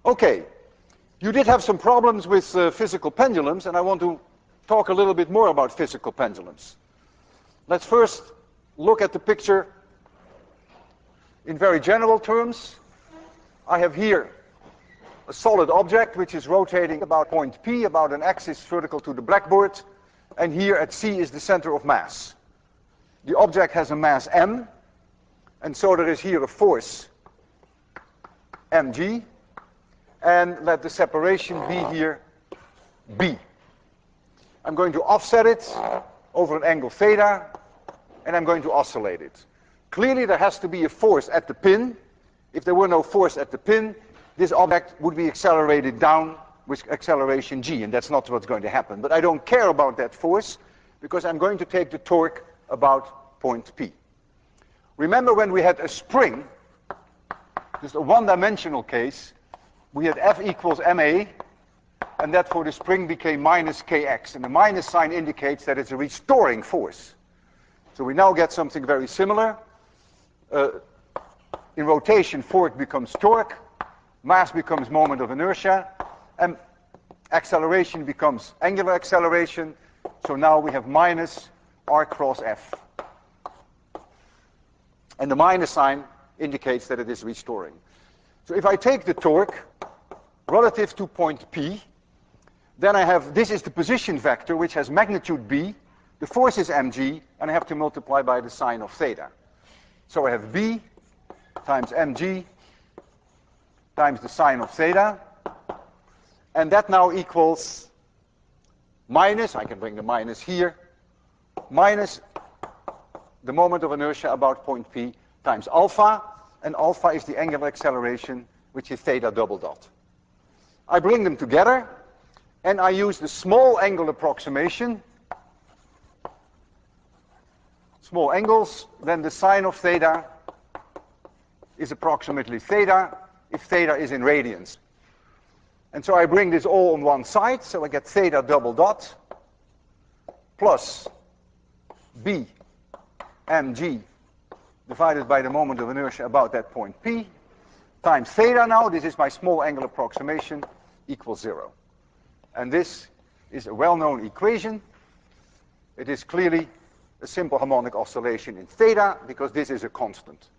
Okay, you did have some problems with physical pendulums, and I want to talk a little bit more about physical pendulums. Let's first look at the picture in very general terms. I have here a solid object which is rotating about point P, about an axis vertical to the blackboard, and here at C is the center of mass. The object has a mass m, and so there is here a force mg, and let the separation be here b. I'm going to offset it over an angle theta, and I'm going to oscillate it. Clearly there has to be a force at the pin. If there were no force at the pin, this object would be accelerated down with acceleration g, and that's not what's going to happen. But I don't care about that force, because I'm going to take the torque about point P. Remember when we had a spring, just a one-dimensional case, we had F equals ma, and that for the spring became minus kx, and the minus sign indicates that it's a restoring force. So we now get something very similar. In rotation, force becomes torque, mass becomes moment of inertia, and acceleration becomes angular acceleration. So now we have minus r cross f. And the minus sign indicates that it is restoring. So if I take the torque relative to point P, then I have, this is the position vector which has magnitude b, the force is mg, and I have to multiply by the sine of theta. So I have b times mg times the sine of theta, and that now equals minus, I can bring the minus here, minus the moment of inertia about point P times alpha, and alpha is the angular acceleration, which is theta double dot. I bring them together, and I use the small angle approximation. Small angles, then the sine of theta is approximately theta, if theta is in radians. And so I bring this all on one side, so I get theta double dot plus b mg divided by the moment of inertia about that point P times theta now, this is my small angle approximation, equals 0. And this is a well-known equation. It is clearly a simple harmonic oscillation in theta, because this is a constant.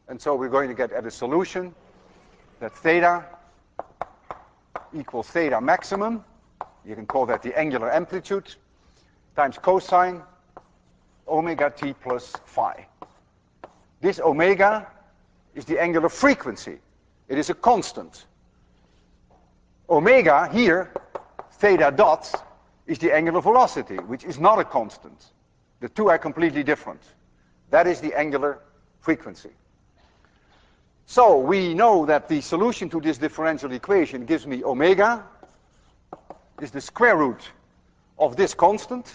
And so we're going to get at a solution that theta equals theta maximum, you can call that the angular amplitude, times cosine omega t plus phi. This omega is the angular frequency. It is a constant. Omega here, theta dot, is the angular velocity, which is not a constant. The two are completely different. That is the angular frequency. So we know that the solution to this differential equation gives me omega is the square root of this constant.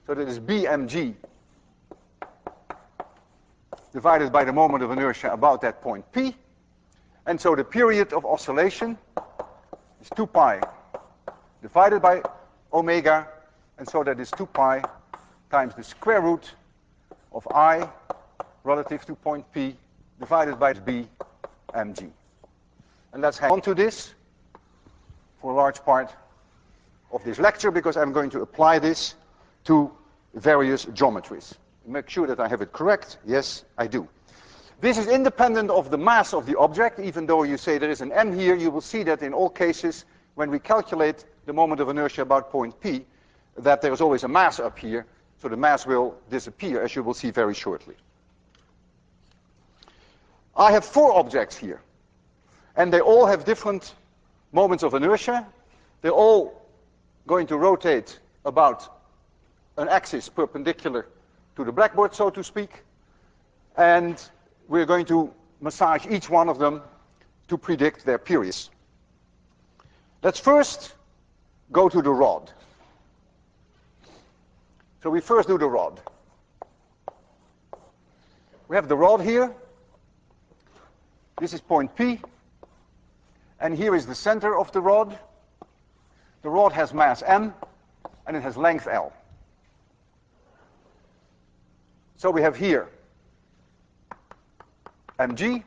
So that is bmg divided by the moment of inertia about that point P. And so the period of oscillation is 2 pi divided by omega, and so that is 2 pi times the square root of I relative to point P divided by b mg. And let's hang on to this for a large part of this lecture, because I'm going to apply this to various geometries. Make sure that I have it correct. Yes, I do. This is independent of the mass of the object. Even though you say there is an m here, you will see that in all cases, when we calculate the moment of inertia about point P, that there is always a mass up here, so the mass will disappear, as you will see very shortly. I have 4 objects here, and they all have different moments of inertia. They're all going to rotate about an axis perpendicular to the blackboard, so to speak, and we're going to massage each one of them to predict their periods. Let's first go to the rod. So we first do the rod. We have the rod here. This is point P, and here is the center of the rod. The rod has mass m, and it has length L. So we have here mg,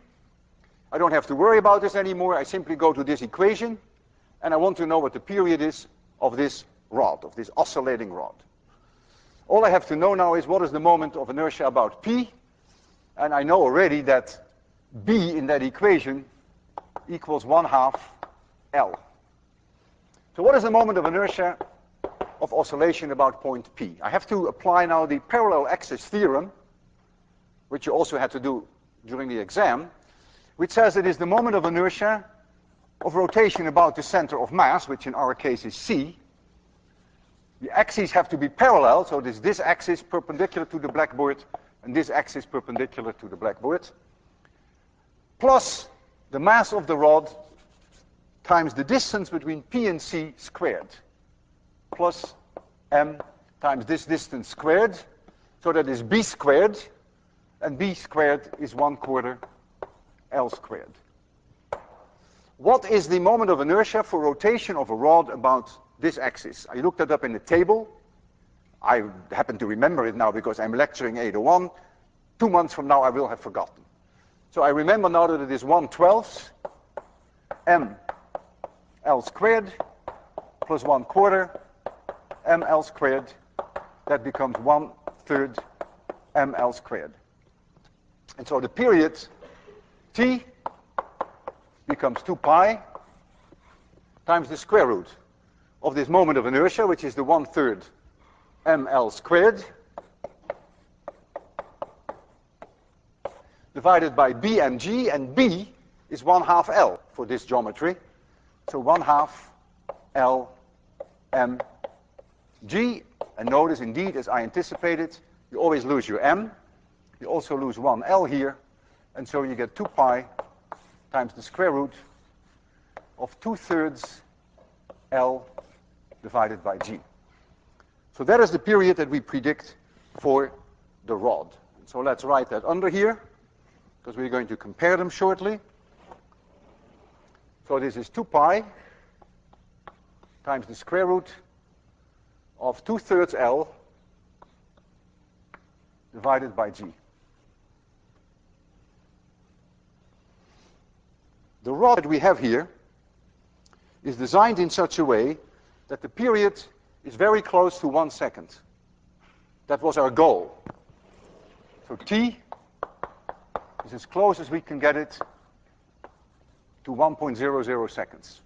I don't have to worry about this anymore. I simply go to this equation, and I want to know what the period is of this rod, of this oscillating rod. All I have to know now is what is the moment of inertia about P, and I know already that B in that equation equals 1/2 L. So what is the moment of inertia of oscillation about point P? I have to apply now the parallel axis theorem, which you also had to do during the exam, which says it is the moment of inertia of rotation about the center of mass, which in our case is C. The axes have to be parallel, so this axis perpendicular to the blackboard and this axis perpendicular to the blackboard, plus the mass of the rod times the distance between P and C squared, plus m times this distance squared, so that is B squared, and B squared is 1/4 L squared. What is the moment of inertia for rotation of a rod about this axis? I looked that up in the table. I happen to remember it now because I'm lecturing 801. 2 months from now I will have forgotten. So I remember now that it is 1/12 m L squared plus 1/4 m L squared. That becomes 1/3 m L squared. And so the period T becomes 2 pi times the square root of this moment of inertia, which is the 1/3 m L squared, divided by B mg, and B is 1/2 L for this geometry. So 1/2 L mg, and notice indeed, as I anticipated, you always lose your m. You also lose 1 L here, and so you get 2 pi times the square root of 2/3 L divided by G. So that is the period that we predict for the rod. So let's write that under here, because we're going to compare them shortly. So this is 2 pi times the square root of 2/3 L divided by G. The rod that we have here is designed in such a way that the period is very close to 1 second. That was our goal. So T is as close as we can get it to 1.00 seconds.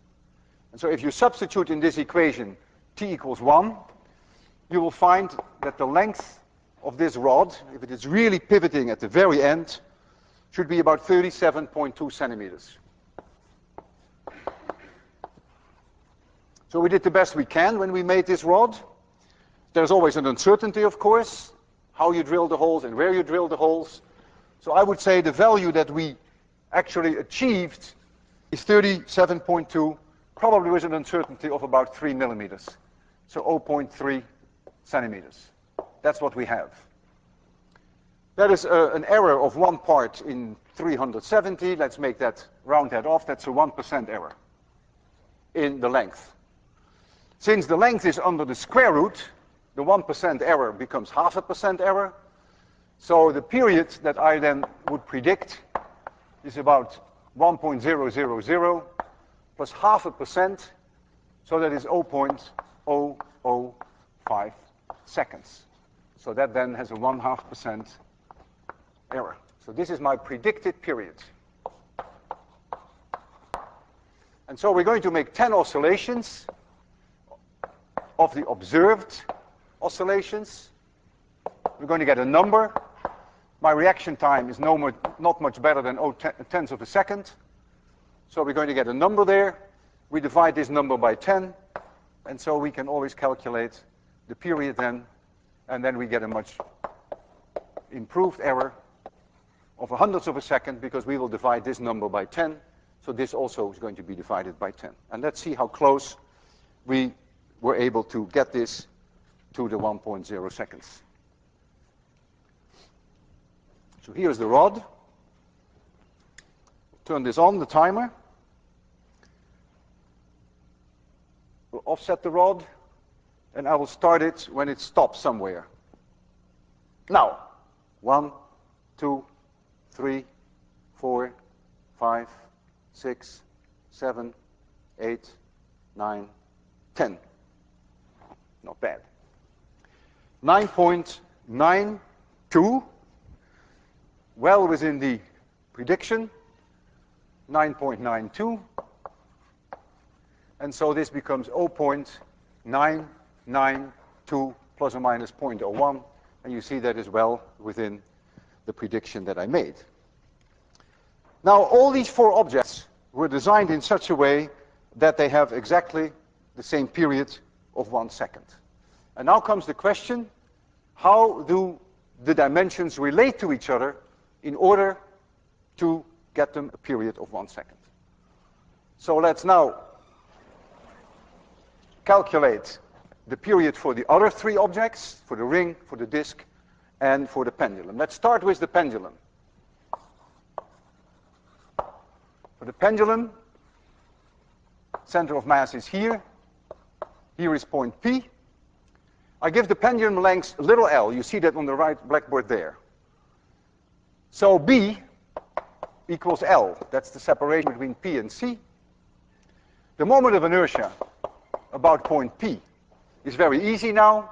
And so if you substitute in this equation T equals 1, you will find that the length of this rod, if it is really pivoting at the very end, should be about 37.2 centimeters. So we did the best we can when we made this rod. There's always an uncertainty, of course, how you drill the holes and where you drill the holes. So I would say the value that we actually achieved is 37.2, probably with an uncertainty of about 3 millimeters. So 0.3 centimeters. That's what we have. That is an error of 1 part in 370. Let's make that, round that off. That's a 1% error in the length. Since the length is under the square root, the 1% error becomes 0.5% error. So the period that I then would predict is about 1.000 plus 0.5%, so that is 0.005 seconds. So that then has a 1/2% error. So this is my predicted period. And so we're going to make 10 oscillations of the observed oscillations. We're going to get a number. My reaction time is not much better than 0.1 of a second. So we're going to get a number there. We divide this number by 10, and so we can always calculate the period then, and then we get a much improved error of 100th of a second, because we will divide this number by 10. So this also is going to be divided by 10. And let's see how close we were able to get this to the 1.0 seconds. So here's the rod. Turn this on, the timer. We'll offset the rod, and I will start it when it stops somewhere. Now, 1, 2, 3, 4, 5, 6, 7, 8, 9, 10. Not bad. 9.92, well within the prediction, 9.92. And so this becomes 0.992 plus or minus 0.01. And you see that is well within the prediction that I made. Now, all these four objects were designed in such a way that they have exactly the same period of 1 second. And now comes the question, how do the dimensions relate to each other in order to get them a period of 1 second? So let's now calculate the period for the other three objects, for the ring, for the disk, and for the pendulum. Let's start with the pendulum. For the pendulum, center of mass is here. Here is point P. I give the pendulum length little l. You see that on the right blackboard there. So B equals L. That's the separation between P and C. The moment of inertia about point P is very easy now.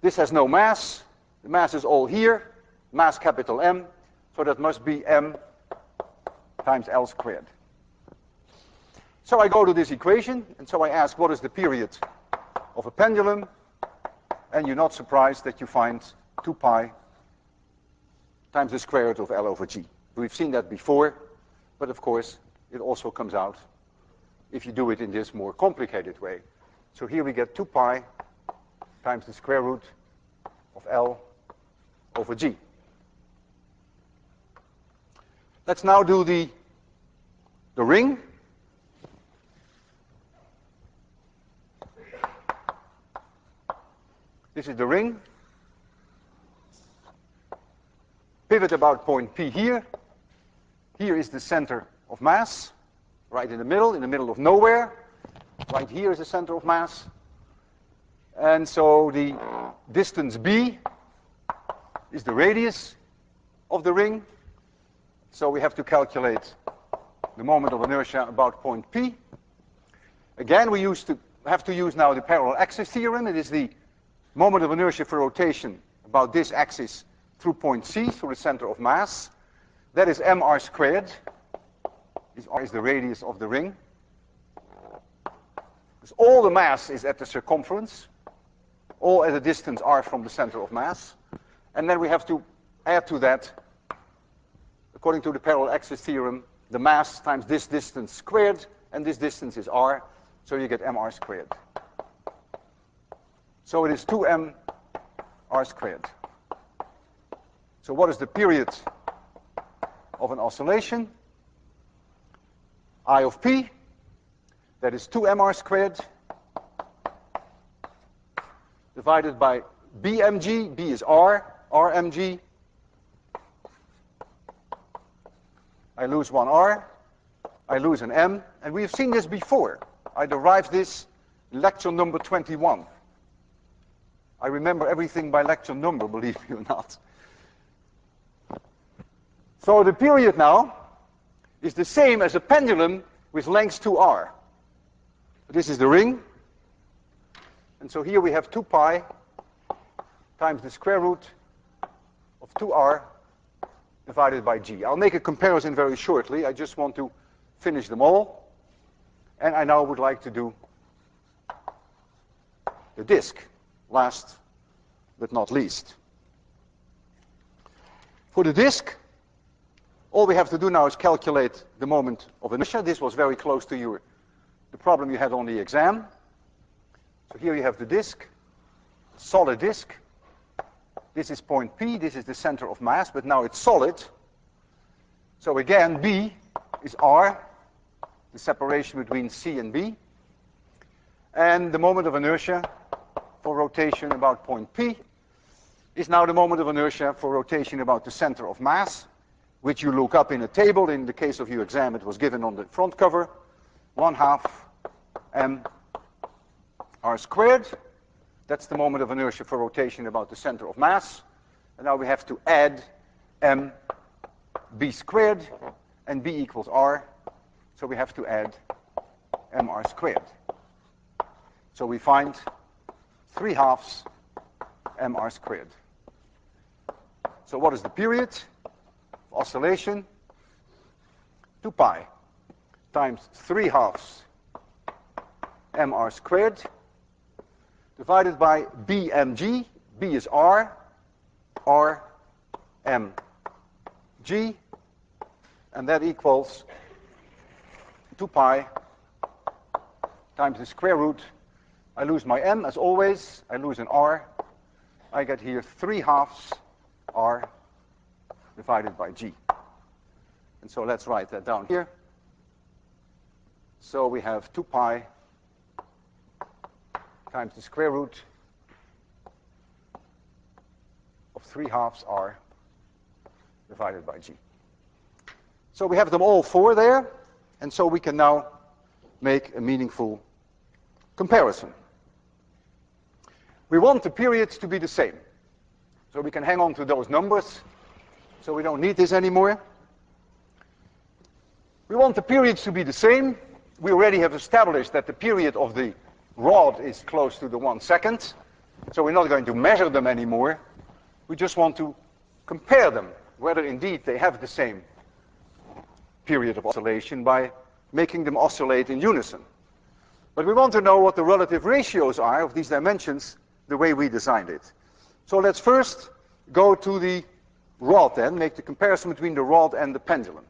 This has no mass. The mass is all here, mass capital M. So that must be M times L squared. So I go to this equation, and so I ask what is the period of a pendulum, and you're not surprised that you find 2 pi times the square root of L over G. We've seen that before, but of course it also comes out if you do it in this more complicated way. So here we get 2 pi times the square root of L over G. Let's now do the ring. This is the ring. Pivot about point P here. Here is the center of mass, right in the middle of nowhere. Right here is the center of mass. And so the distance B is the radius of the ring. So we have to calculate the moment of inertia about point P. Again, we have to use now the parallel axis theorem. It is the moment of inertia for rotation about this axis through point C, through the center of mass. That is mr squared. R is the radius of the ring. Because all the mass is at the circumference, all at a distance r from the center of mass. And then we have to add to that, according to the parallel axis theorem, the mass times this distance squared, and this distance is r, so you get mr squared. So it is 2m r squared. So what is the period of an oscillation? I of P, that is 2m r squared, divided by bmg. B is r, rmg. I lose one r, I lose an m, and we have seen this before. I derived this in lecture number 21. I remember everything by lecture number, believe me or not. So the period now is the same as a pendulum with length 2r. This is the ring. And so here we have 2 pi times the square root of 2r divided by g. I'll make a comparison very shortly. I just want to finish them all. And I now would like to do the disk, last but not least. For the disk, all we have to do now is calculate the moment of inertia. This was very close to the problem you had on the exam. So here you have the disk, solid disk. This is point P, this is the center of mass, but now it's solid. So again, B is R, the separation between C and B. And the moment of inertia for rotation about point P is now the moment of inertia for rotation about the center of mass, which you look up in a table. In the case of your exam, it was given on the front cover, 1/2 m r squared. That's the moment of inertia for rotation about the center of mass. And now we have to add m b squared and b equals r, so we have to add mr squared. So we find 3/2 mr squared. So what is the period of oscillation? 2 pi times 3/2 mr squared divided by bmg. B is r, r, m, g, and that equals 2 pi times the square root. I lose my m as always, I lose an r. I get here 3/2 r divided by g. And so let's write that down here. So we have 2 pi times the square root of 3/2 r divided by g. So we have them all 4 there, and so we can now make a meaningful comparison. We want the periods to be the same. So we can hang on to those numbers, so we don't need this anymore. We want the periods to be the same. We already have established that the period of the rod is close to the 1 second, so we're not going to measure them anymore. We just want to compare them, whether indeed they have the same period of oscillation by making them oscillate in unison. But we want to know what the relative ratios are of these dimensions the way we designed it. So let's first go to the rod then, make the comparison between the rod and the pendulum.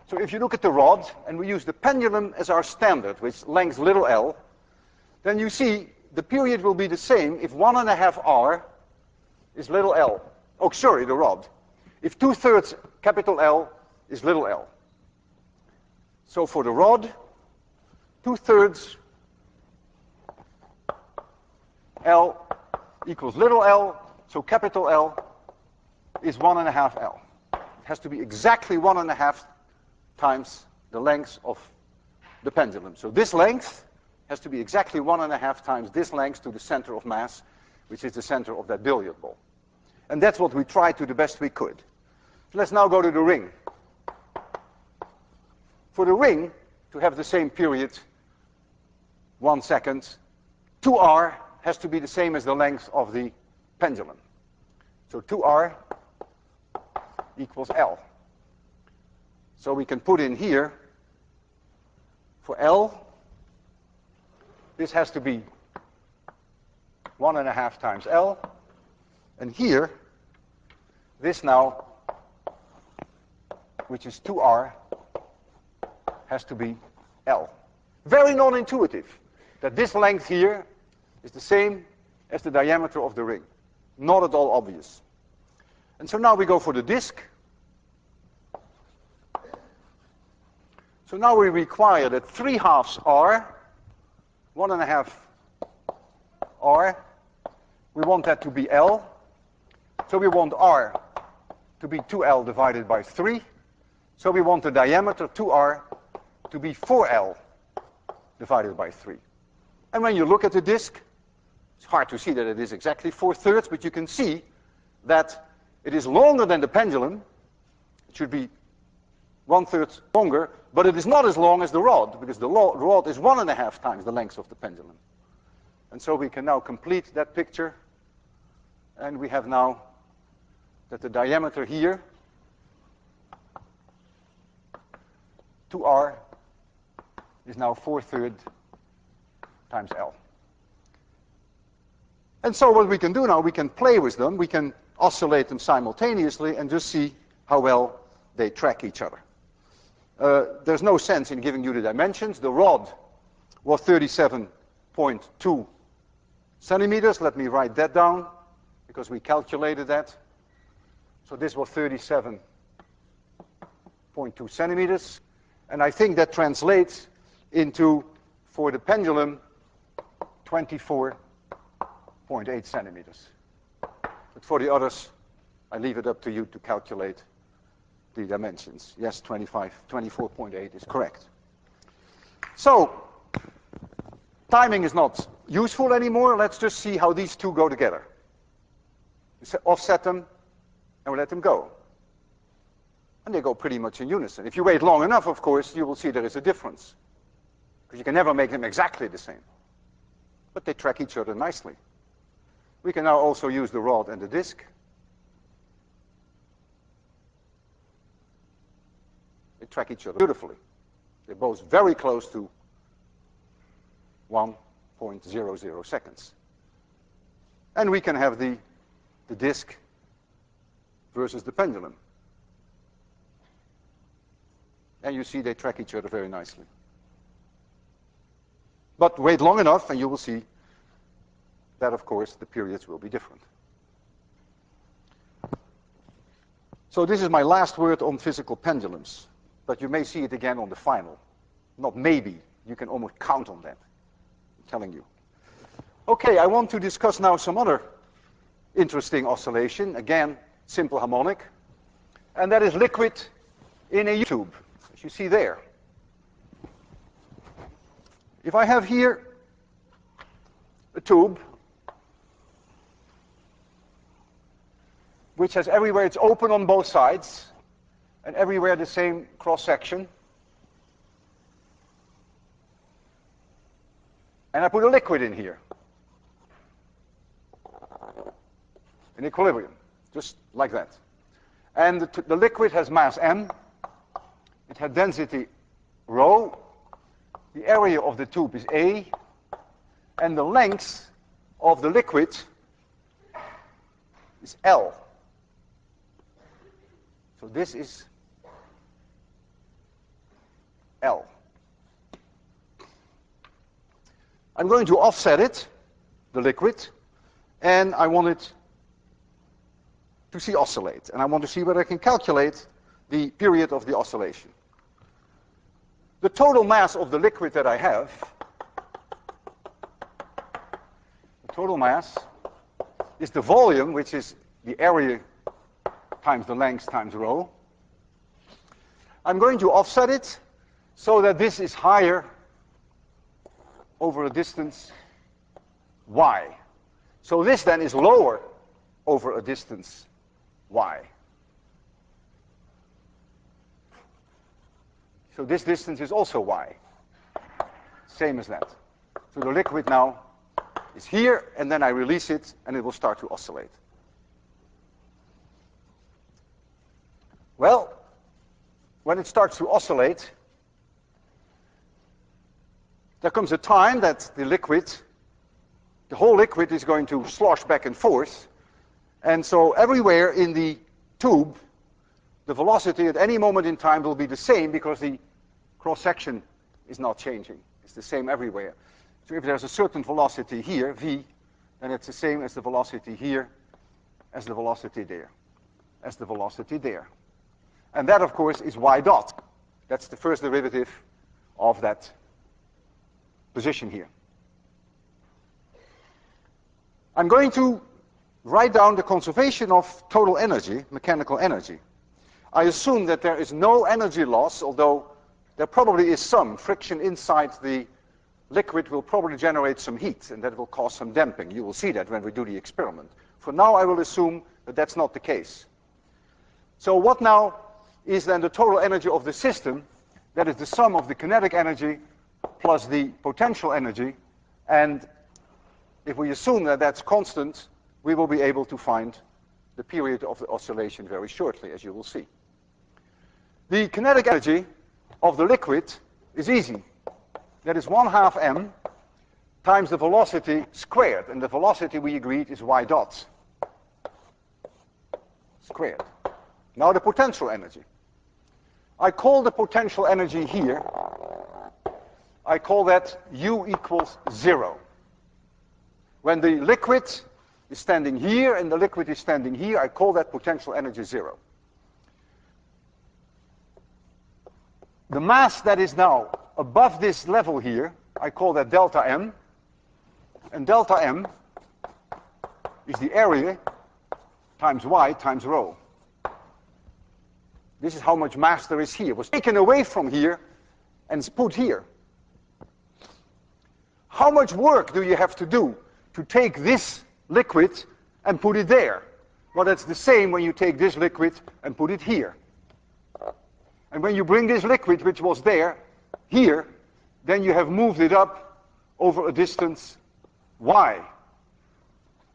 So if you look at the rod, and we use the pendulum as our standard, with length little l, then you see the period will be the same if 1.5 r is little l. Oh, sorry, the rod. If 2/3 capital L is little l. So for the rod, 2/3 L equals little l, so capital L is 1.5 L. It has to be exactly 1.5 times the length of the pendulum. So this length has to be exactly 1.5 times this length to the center of mass, which is the center of that billiard ball. And that's what we tried to the best we could. So let's now go to the ring. For the ring, to have the same period, 1 second, 2r has to be the same as the length of the pendulum. So 2r equals L. So we can put in here, for L, this has to be 1.5 times L. And here, this now, which is 2r, has to be L. Very non-intuitive that this length here is the same as the diameter of the ring. Not at all obvious. And so now we go for the disk. So now we require that 3/2 r, 1.5 r, we want that to be L. So we want r to be 2L divided by 3. So we want the diameter 2r to be 4L divided by 3. And when you look at the disk, it's hard to see that it is exactly 4/3, but you can see that it is longer than the pendulum. It should be 1/3 longer, but it is not as long as the rod, because the rod is 1.5 times the length of the pendulum. And so we can now complete that picture, and we have now that the diameter here, 2r, is now 4/3 times L. And so what we can do now, we can play with them, we can oscillate them simultaneously and just see how well they track each other. There's no sense in giving you the dimensions. The rod was 37.2 centimeters. Let me write that down, because we calculated that. So this was 37.2 centimeters. And I think that translates into, for the pendulum, 24.8 centimeters. But for the others, I leave it up to you to calculate the dimensions. Yes, 24.8 is correct. So, timing is not useful anymore. Let's just see how these two go together. Offset them, and we let them go. And they go pretty much in unison. If you wait long enough, of course, you will see there is a difference, because you can never make them exactly the same. But they track each other nicely. We can now also use the rod and the disk. They track each other beautifully. They're both very close to 1.00 seconds. And we can have the disk versus the pendulum. And you see they track each other very nicely. But wait long enough and you will see that, of course, the periods will be different. So this is my last word on physical pendulums. But you may see it again on the final. Not maybe. You can almost count on that. I'm telling you. Okay, I want to discuss now some other interesting oscillation. Again, simple harmonic. And that is liquid in a tube, as you see there. If I have here a tube which has everywhere it's open on both sides and everywhere the same cross section, and I put a liquid in here in equilibrium, just like that. And the liquid has mass m, it had density rho, the area of the tube is A, and the length of the liquid is L. So this is L. I'm going to offset it, the liquid, and I want it to see oscillate. And I want to see whether I can calculate the period of the oscillation. The total mass of the liquid that I have, the total mass, is the volume, which is the area times the length times rho. I'm going to offset it so that this is higher over a distance y. So this then is lower over a distance y. So this distance is also y. Same as that. So the liquid now is here, and then I release it, and it will start to oscillate. Well, when it starts to oscillate, there comes a time that the liquid, the whole liquid is going to slosh back and forth. And so everywhere in the tube, the velocity at any moment in time will be the same because the cross-section is not changing. It's the same everywhere. So if there's a certain velocity here, v, then it's the same as the velocity here, as the velocity there, as the velocity there. And that, of course, is y dot. That's the first derivative of that position here. I'm going to write down the conservation of total energy, mechanical energy. I assume that there is no energy loss, although there probably is some. Friction inside the liquid will probably generate some heat, and that will cause some damping. You will see that when we do the experiment. For now, I will assume that that's not the case. So what now is then the total energy of the system? That is the sum of the kinetic energy plus the potential energy. And if we assume that that's constant, we will be able to find the period of the oscillation very shortly, as you will see. The kinetic energy of the liquid is easy. That is 1/2 m times the velocity squared. And the velocity, we agreed, is y dot squared. Now the potential energy. I call the potential energy here, I call that U equals 0. When the liquid is standing here and the liquid is standing here, I call that potential energy 0. The mass that is now above this level here, I call that delta m. And delta m is the area times y times rho. This is how much mass there is here. It was taken away from here and is put here. How much work do you have to do to take this liquid and put it there? Well, that's the same when you take this liquid and put it here. And when you bring this liquid, which was there, here, then you have moved it up over a distance y.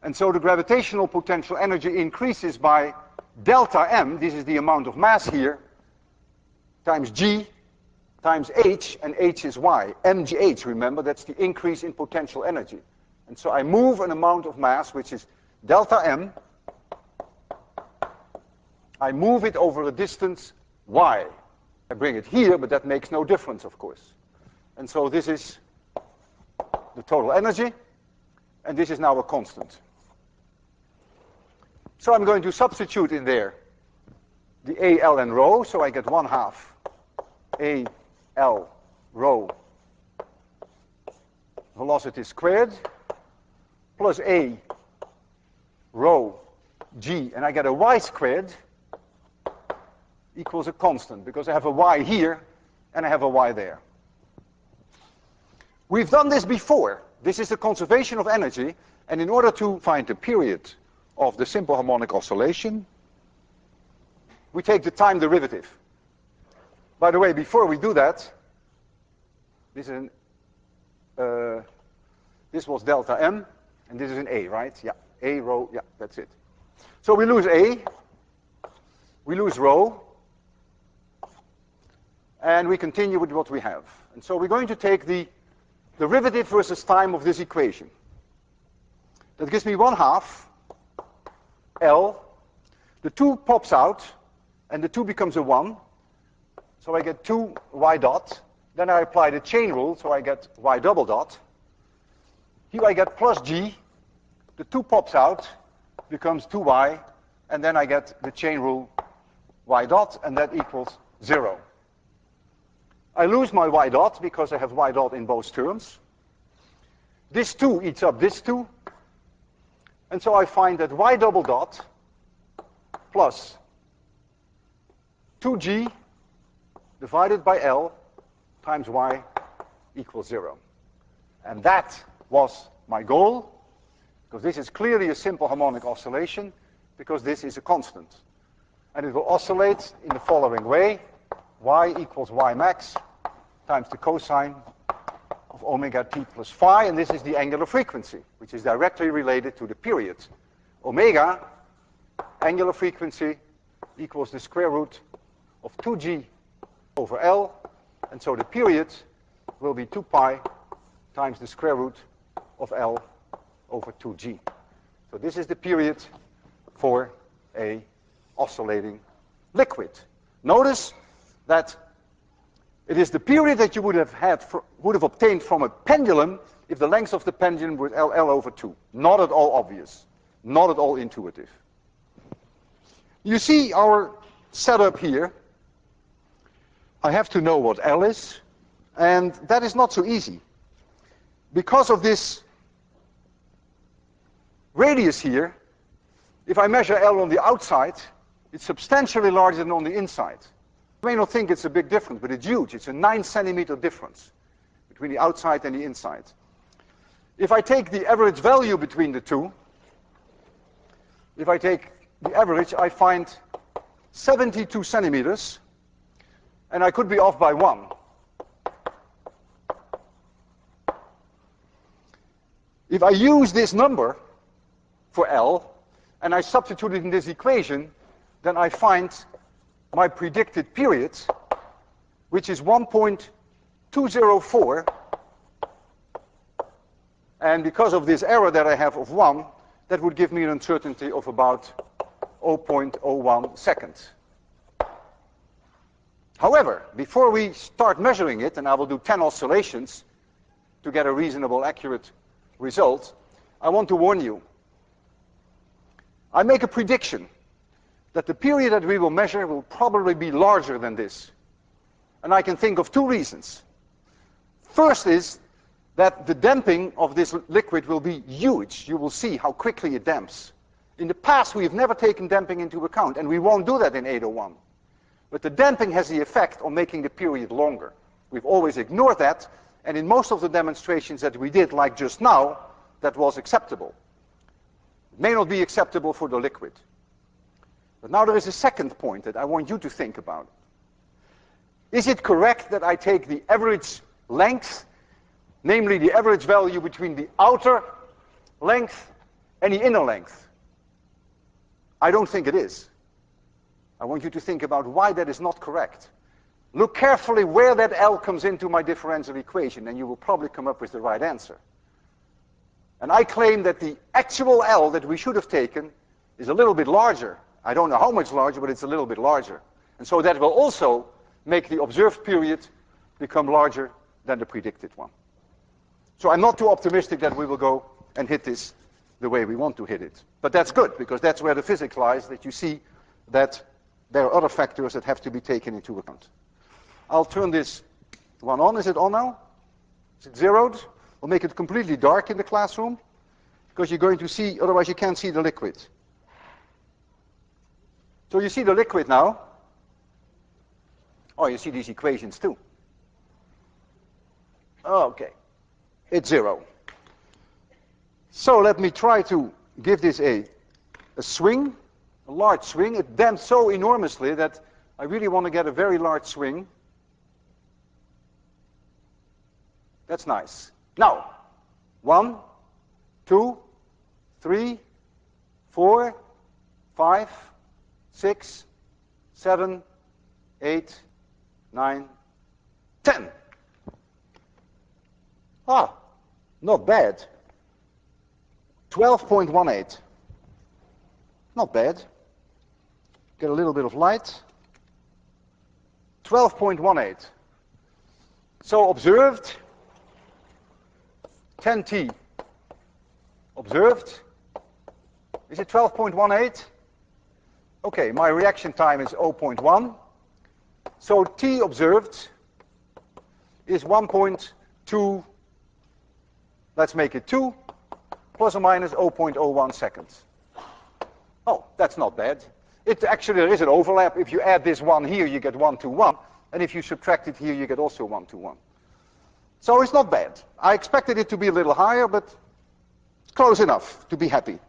And so the gravitational potential energy increases by delta m, this is the amount of mass here, times g, times h, and h is y. mgh, remember, that's the increase in potential energy. And so I move an amount of mass, which is delta m. I move it over a distance y. I bring it here, but that makes no difference, of course. And so this is the total energy, and this is now a constant. So I'm going to substitute in there the A, L, and rho, so I get 1/2 A, L, rho velocity squared plus A, rho, g, and I get a y squared equals a constant, because I have a y here and I have a y there. We've done this before. This is the conservation of energy, and in order to find the period of the simple harmonic oscillation, we take the time derivative. By the way, before we do that, this was delta m, and this is an A, right? Yeah, A, rho, yeah, that's it. So we lose A, we lose rho, and we continue with what we have. And so we're going to take the derivative versus time of this equation. That gives me 1/2 L. The 2 pops out, and the 2 becomes a 1. So I get 2 y dot. Then I apply the chain rule, so I get y double dot. Here I get plus g. The 2 pops out, becomes 2y, and then I get the chain rule y dot, and that equals 0. I lose my y dot because I have y dot in both terms. This 2 eats up this 2. And so I find that y double dot plus 2g divided by L times y equals 0. And that was my goal, because this is clearly a simple harmonic oscillation, because this is a constant. And it will oscillate in the following way. Y equals y max times the cosine of omega t plus phi, and this is the angular frequency, which is directly related to the period. Omega, angular frequency, equals the square root of 2g over L, and so the period will be 2 pi times the square root of L over 2g. So this is the period for a oscillating liquid. Notice that it is the period that you would have obtained from a pendulum if the length of the pendulum were L over 2. Not at all obvious, not at all intuitive. You see our setup here. I have to know what L is, and that is not so easy. Because of this radius here, if I measure L on the outside, it's substantially larger than on the inside. You may not think it's a big difference, but it's huge. It's a 9-centimeter difference between the outside and the inside. If I take the average value between the two, if I take the average, I find 72 centimeters, and I could be off by 1. If I use this number for L, and I substitute it in this equation, then I find my predicted period, which is 1.204, and because of this error that I have of 1, that would give me an uncertainty of about 0.01 seconds. However, before we start measuring it, and I will do 10 oscillations to get a reasonable, accurate result, I want to warn you. I make a prediction that the period that we will measure will probably be larger than this. And I can think of 2 reasons. First is that the damping of this liquid will be huge. You will see how quickly it damps. In the past, we have never taken damping into account, and we won't do that in 801. But the damping has the effect on making the period longer. We've always ignored that, and in most of the demonstrations that we did, like just now, that was acceptable. It may not be acceptable for the liquid. But now there is a second point that I want you to think about. Is it correct that I take the average length, namely the average value between the outer length and the inner length? I don't think it is. I want you to think about why that is not correct. Look carefully where that L comes into my differential equation, and you will probably come up with the right answer. And I claim that the actual L that we should have taken is a little bit larger. I don't know how much larger, but it's a little bit larger. And so that will also make the observed period become larger than the predicted one. So I'm not too optimistic that we will go and hit this the way we want to hit it. But that's good, because that's where the physics lies, that you see that there are other factors that have to be taken into account. I'll turn this one on. Is it on now? Is it zeroed? We'll make it completely dark in the classroom, because you're going to see, otherwise you can't see the liquid. So you see the liquid now. Oh, you see these equations too. Okay. It's zero. So let me try to give this a swing, a large swing. It damped so enormously that I really want to get a very large swing. That's nice. Now, 1, 2, 3, 4, 5, 6, 7, 8, 9, 10. Ah, not bad. 12.18. Not bad. Get a little bit of light. 12.18. So observed, 10T. Observed. Is it 12.18? Okay, my reaction time is 0.1. So T observed is 1.2, let's make it 2, plus or minus 0.01 seconds. Oh, that's not bad. There is an overlap. If you add this one here, you get 1 to 1. And if you subtract it here, you get also 1 to 1. So it's not bad. I expected it to be a little higher, but it's close enough to be happy.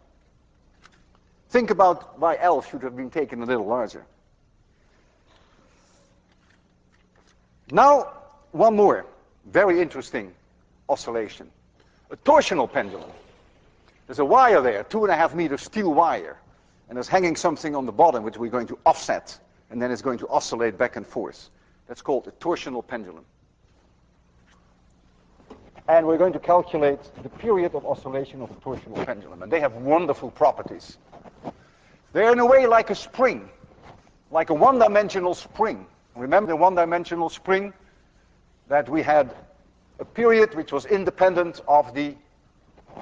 Think about why L should have been taken a little larger. Now, one more very interesting oscillation. A torsional pendulum. There's a wire there, 2.5 meter steel wire. And there's hanging something on the bottom which we're going to offset. And then it's going to oscillate back and forth. That's called a torsional pendulum. And we're going to calculate the period of oscillation of a torsional pendulum. And they have wonderful properties. They're in a way like a spring, like a one-dimensional spring. Remember the one-dimensional spring? That we had a period which was independent of the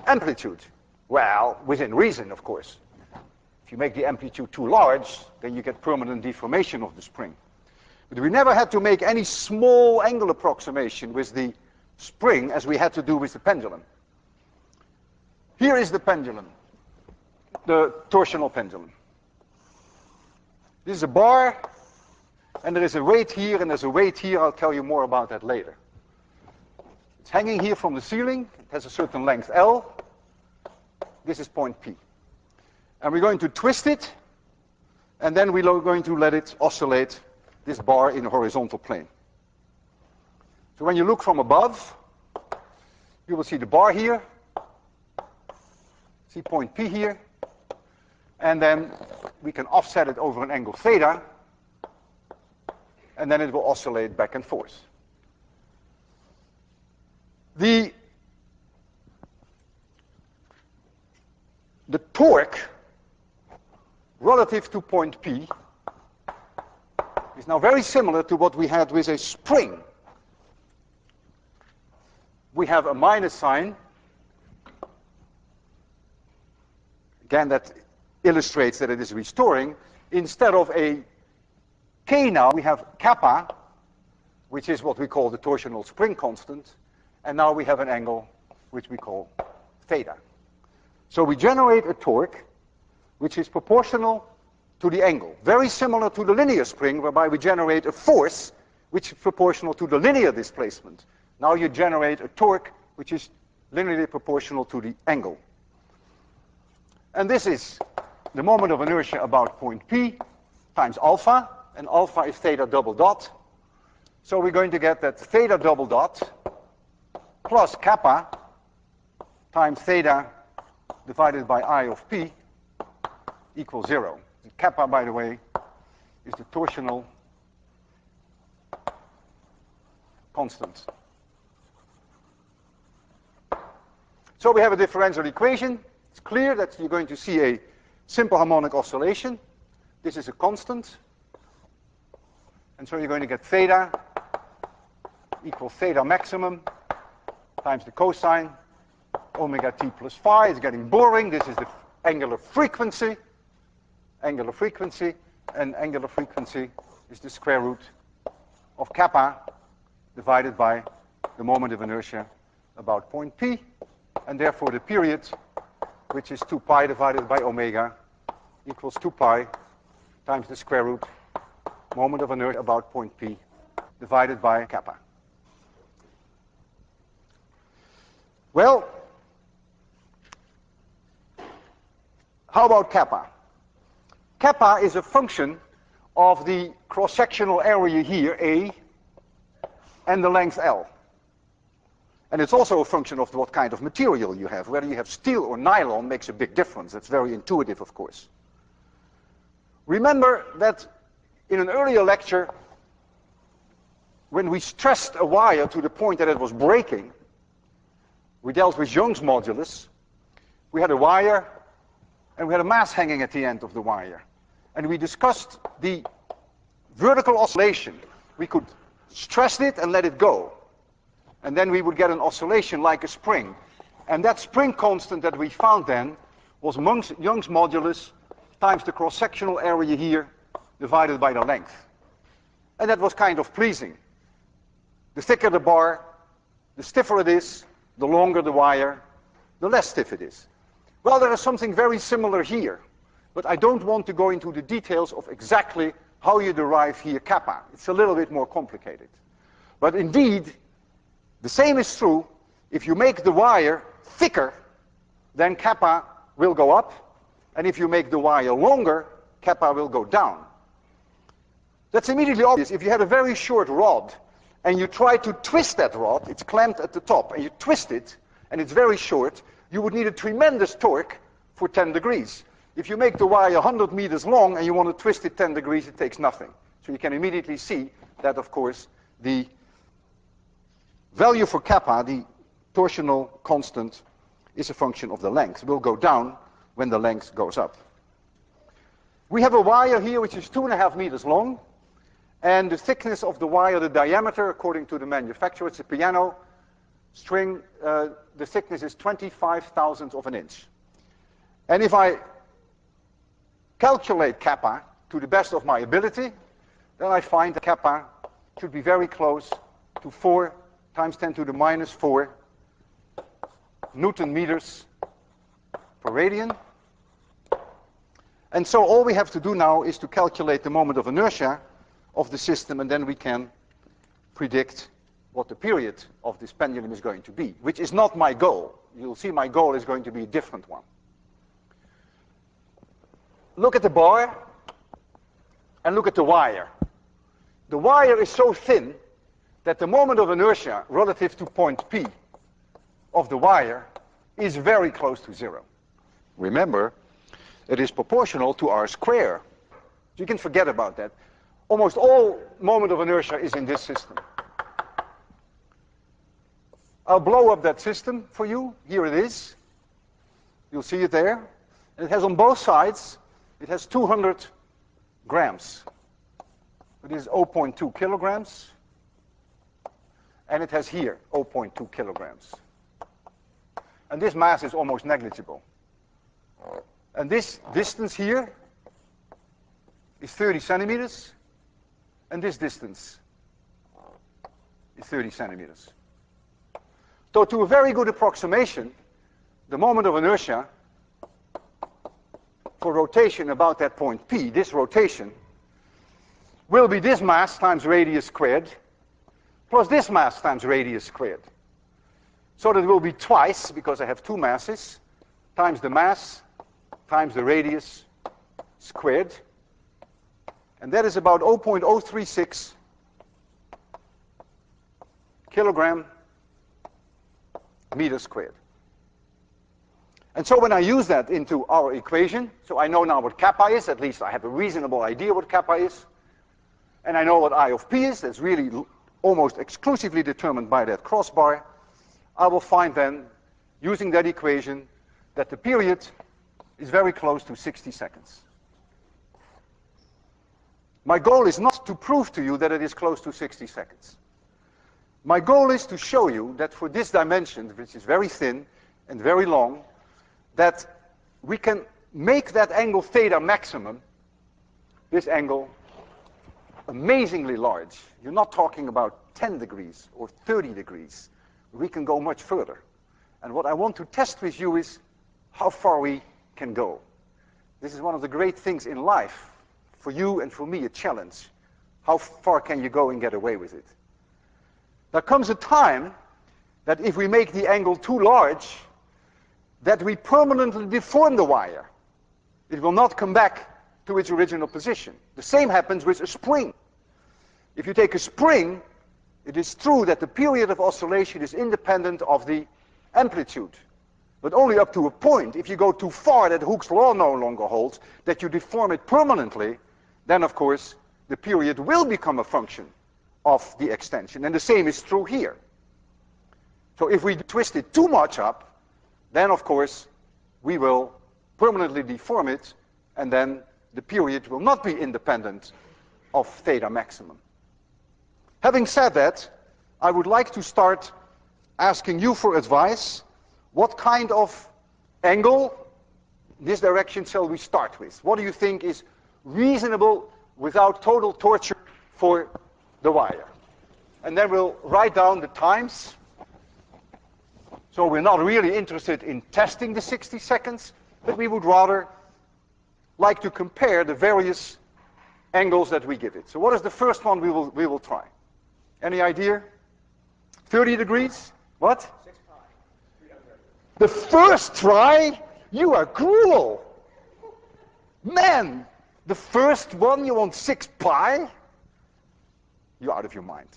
amplitude. Well, within reason, of course. If you make the amplitude too large, then you get permanent deformation of the spring. But we never had to make any small angle approximation with the spring as we had to do with the pendulum. Here is the pendulum, the torsional pendulum. This is a bar, and there is a weight here, and there's a weight here. I'll tell you more about that later. It's hanging here from the ceiling. It has a certain length L. This is point P. And we're going to twist it, and then we're going to let it oscillate this bar in a horizontal plane. So when you look from above, you will see the bar here, see point P here, and then we can offset it over an angle theta, and then it will oscillate back and forth. The torque relative to point P is now very similar to what we had with a spring. We have a minus sign. Again, that illustrates that it is restoring. Instead of a K now, we have kappa, which is what we call the torsional spring constant. And now we have an angle which we call theta. So we generate a torque which is proportional to the angle. Very similar to the linear spring, whereby we generate a force which is proportional to the linear displacement. Now you generate a torque which is linearly proportional to the angle. And this is the moment of inertia about point P times alpha, and alpha is theta double dot. So we're going to get that theta double dot plus kappa times theta divided by I of p equals 0. And kappa, by the way, is the torsional constant. So we have a differential equation. It's clear that you're going to see a simple harmonic oscillation. This is a constant. And so you're going to get theta equals theta maximum times the cosine omega t plus phi. It's getting boring. This is the angular frequency. Angular frequency. And angular frequency is the square root of kappa divided by the moment of inertia about point p. And therefore the period, which is 2 pi divided by omega, equals 2 pi times the square root moment of inertia about point p divided by kappa. Well, how about kappa? Kappa is a function of the cross-sectional area here, A, and the length L. And it's also a function of what kind of material you have. Whether you have steel or nylon makes a big difference. That's very intuitive, of course. Remember that in an earlier lecture, when we stressed a wire to the point that it was breaking, we dealt with Young's modulus. We had a wire, and we had a mass hanging at the end of the wire. And we discussed the vertical oscillation. We could stress it and let it go. And then we would get an oscillation like a spring. And that spring constant that we found then was Young's modulus times the cross-sectional area here divided by the length. And that was kind of pleasing. The thicker the bar, the stiffer it is, the longer the wire, the less stiff it is. Well, there is something very similar here. But I don't want to go into the details of exactly how you derive here kappa. It's a little bit more complicated. But indeed, the same is true if you make the wire thicker, then kappa will go up. And if you make the wire longer, kappa will go down. That's immediately obvious. If you had a very short rod and you try to twist that rod, it's clamped at the top, and you twist it, and it's very short, you would need a tremendous torque for 10 degrees. If you make the wire 100 meters long and you want to twist it 10 degrees, it takes nothing. So you can immediately see that, of course, the value for kappa, the torsional constant, is a function of the length. It will go down when the length goes up. We have a wire here which is 2.5 meters long, and the thickness of the wire, the diameter, according to the manufacturer, it's a piano string, the thickness is 25 thousandths of an inch. And if I calculate kappa to the best of my ability, then I find that kappa should be very close to 4 times 10 to the minus 4 Newton meters per radian. And so all we have to do now is to calculate the moment of inertia of the system, and then we can predict what the period of this pendulum is going to be, which is not my goal. You'll see my goal is going to be a different one. Look at the bar and look at the wire. The wire is so thin that the moment of inertia relative to point P of the wire is very close to 0. Remember, it is proportional to r squared. You can forget about that. Almost all moment of inertia is in this system. I'll blow up that system for you. Here it is. You'll see it there. And it has on both sides, it has 200 grams. It is 0.2 kilograms. And it has here 0.2 kilograms. And this mass is almost negligible. And this distance here is 30 centimeters. And this distance is 30 centimeters. So to a very good approximation, the moment of inertia for rotation about that point P, this rotation, will be this mass times radius squared plus this mass times radius squared. So that will be twice, because I have two masses, times the mass times the radius squared. And that is about 0.036 kilogram meter squared. And so when I use that into our equation, so I know now what kappa is, at least I have a reasonable idea what kappa is, and I know what I of p is, that's really almost exclusively determined by that crossbar, I will find then, using that equation, that the period is very close to 60 seconds. My goal is not to prove to you that it is close to 60 seconds. My goal is to show you that for this dimension, which is very thin and very long, that we can make that angle theta maximum, this angle, amazingly large. You're not talking about 10 degrees or 30 degrees. We can go much further. And what I want to test with you is how far we can go. This is one of the great things in life. For you and for me, a challenge. How far can you go and get away with it? There comes a time that if we make the angle too large, that we permanently deform the wire. It will not come back to its original position. The same happens with a spring. If you take a spring, it is true that the period of oscillation is independent of the amplitude, but only up to a point. If you go too far, that Hooke's law no longer holds, that you deform it permanently, then of course the period will become a function of the extension. And the same is true here. So if we twist it too much up, then of course we will permanently deform it, and then the period will not be independent of theta maximum. Having said that, I would like to start asking you for advice. What kind of angle in this direction shall we start with? What do you think is reasonable without total torture for the wire? And then we'll write down the times. So we're not really interested in testing the 60 seconds, but we would rather like to compare the various angles that we give it. So what is the first one we will try? Any idea? 30 degrees? What? 6 pi. 300. The first try? You are cruel. Man, the first one you want 6 pi? You're out of your mind.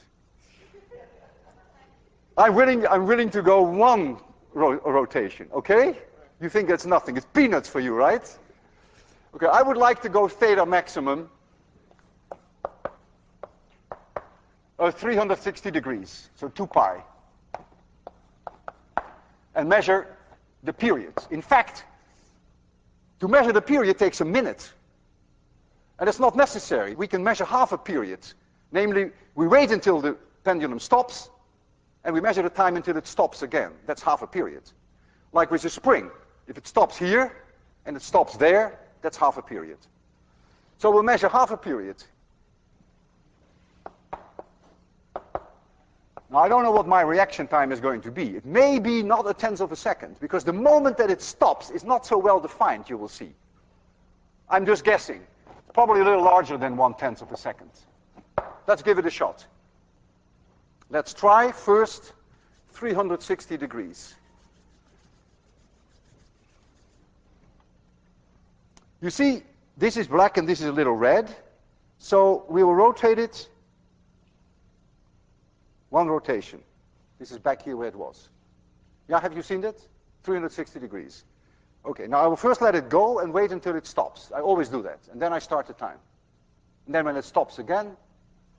I'm willing to go one rotation, okay? You think that's nothing. It's peanuts for you, right? Okay, I would like to go theta maximum of 360 degrees, so 2 pi. And measure the periods. In fact, to measure the period takes a minute. And it's not necessary. We can measure half a period. Namely, we wait until the pendulum stops, and we measure the time until it stops again. That's half a period. Like with a spring. If it stops here, and it stops there, that's half a period. So we'll measure half a period. Now, I don't know what my reaction time is going to be. It may be not a tenth of a second, because the moment that it stops is not so well defined, you will see. I'm just guessing. Probably a little larger than 1/10 of a second. Let's give it a shot. Let's try first 360 degrees. You see, this is black and this is a little red. So we will rotate it one rotation. This is back here where it was. Yeah, have you seen that? 360 degrees. Okay, now I will first let it go and wait until it stops. I always do that. And then I start the time. And then when it stops again,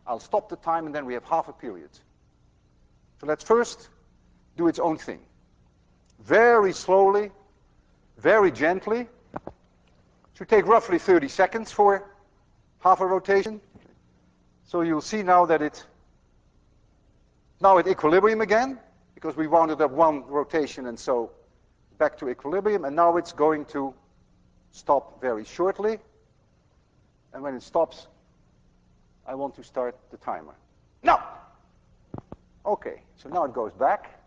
I'll stop the time, and then we have half a period. So let's first do its own thing. Very slowly, very gently. It should take roughly 30 seconds for half a rotation. So you'll see now that it's now at equilibrium again, because we wound up one rotation, and so back to equilibrium, and now it's going to stop very shortly. And when it stops, I want to start the timer. Now! Okay, so now it goes back,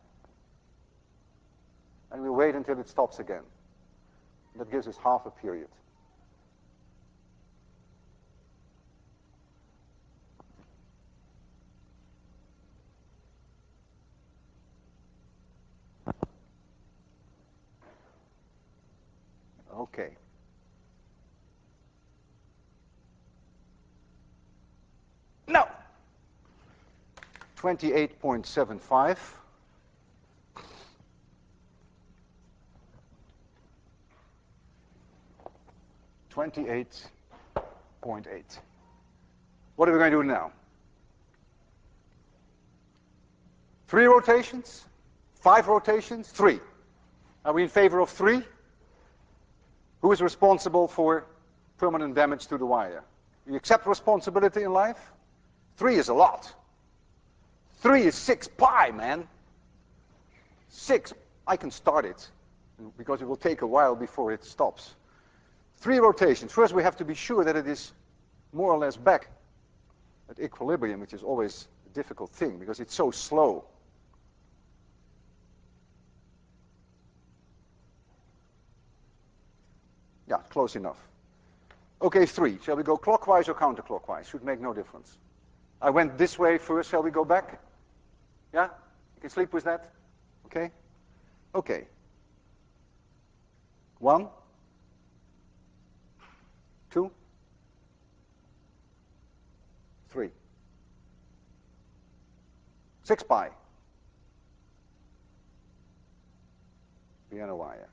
and we'll wait until it stops again. That gives us half a period. Okay. Now, 28.75. What are we going to do now? 3 rotations? 5 rotations? 3. Are we in favor of 3? Who is responsible for permanent damage to the wire? You accept responsibility in life? 3 is a lot. 3 is 6 pi, man. 6. I can start it, because it will take a while before it stops. 3 rotations. First, we have to be sure that it is more or less back at equilibrium, which is always a difficult thing, because it's so slow. Yeah, close enough. Okay, 3. Shall we go clockwise or counterclockwise? Should make no difference. I went this way first. Shall we go back? Yeah? You can sleep with that? Okay? Okay. 1, 2, 3. 6 pi. Piano wire.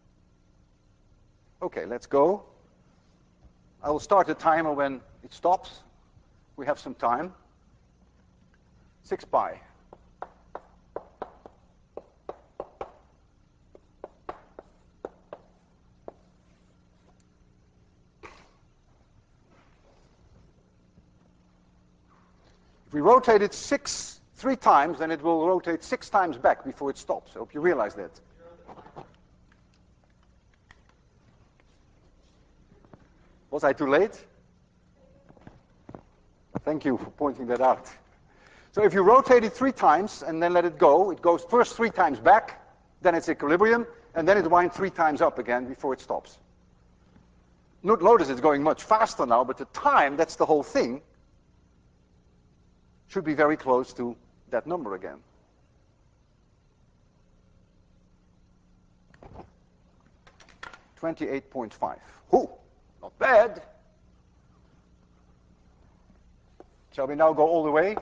Okay, let's go. I will start the timer when it stops. We have some time. 6 pi. If we rotate it 3 times, then it will rotate 6 times back before it stops. I hope you realize that. Was I too late? Thank you for pointing that out. So if you rotate it 3 times and then let it goes first 3 times back, then it's equilibrium, and then it winds 3 times up again before it stops. Notice it's going much faster now, but the time, that's the whole thing, should be very close to that number again. $28.5. Ooh, not bad. Shall we now go all the way?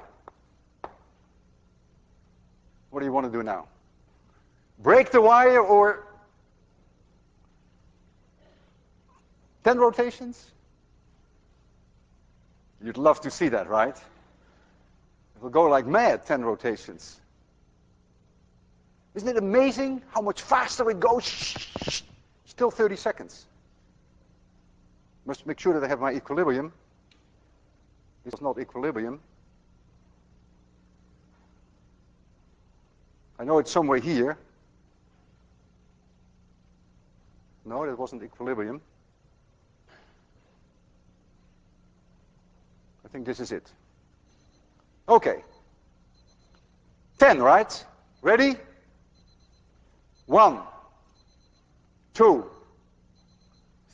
What do you want to do now? Break the wire or 10 rotations? You'd love to see that, right? It will go like mad, 10 rotations. Isn't it amazing how much faster it goes? Still 30 seconds. Must make sure that I have my equilibrium. This is not equilibrium. I know it's somewhere here. No, that wasn't equilibrium. I think this is it. Okay. 10, right? Ready? 1, 2,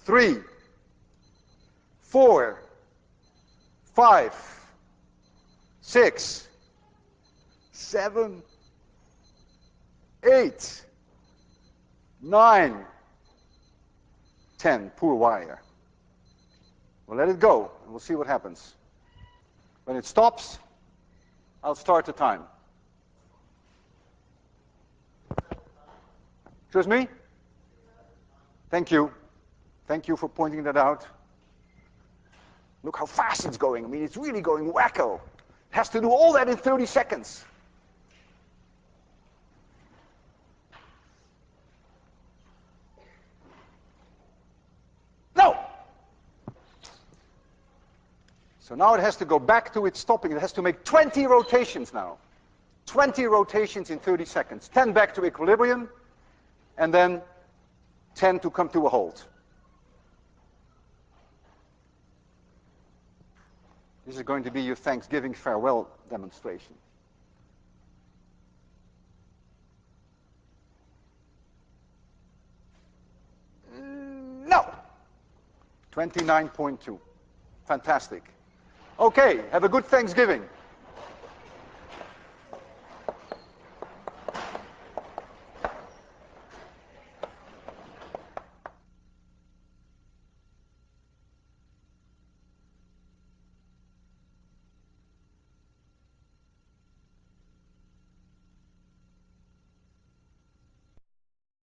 3, 4, 5, 6, 7, 8, 9, 10. Poor wire. We'll let it go, and we'll see what happens. When it stops, I'll start the time. Excuse me? Thank you. Thank you for pointing that out. Look how fast it's going. I mean, it's really going wacko. It has to do all that in 30 seconds. No! So now it has to go back to its stopping. It has to make 20 rotations now. 20 rotations in 30 seconds. 10 back to equilibrium, and then 10 to come to a halt. This is going to be your Thanksgiving farewell demonstration. No! 29.2. Fantastic. Okay, have a good Thanksgiving.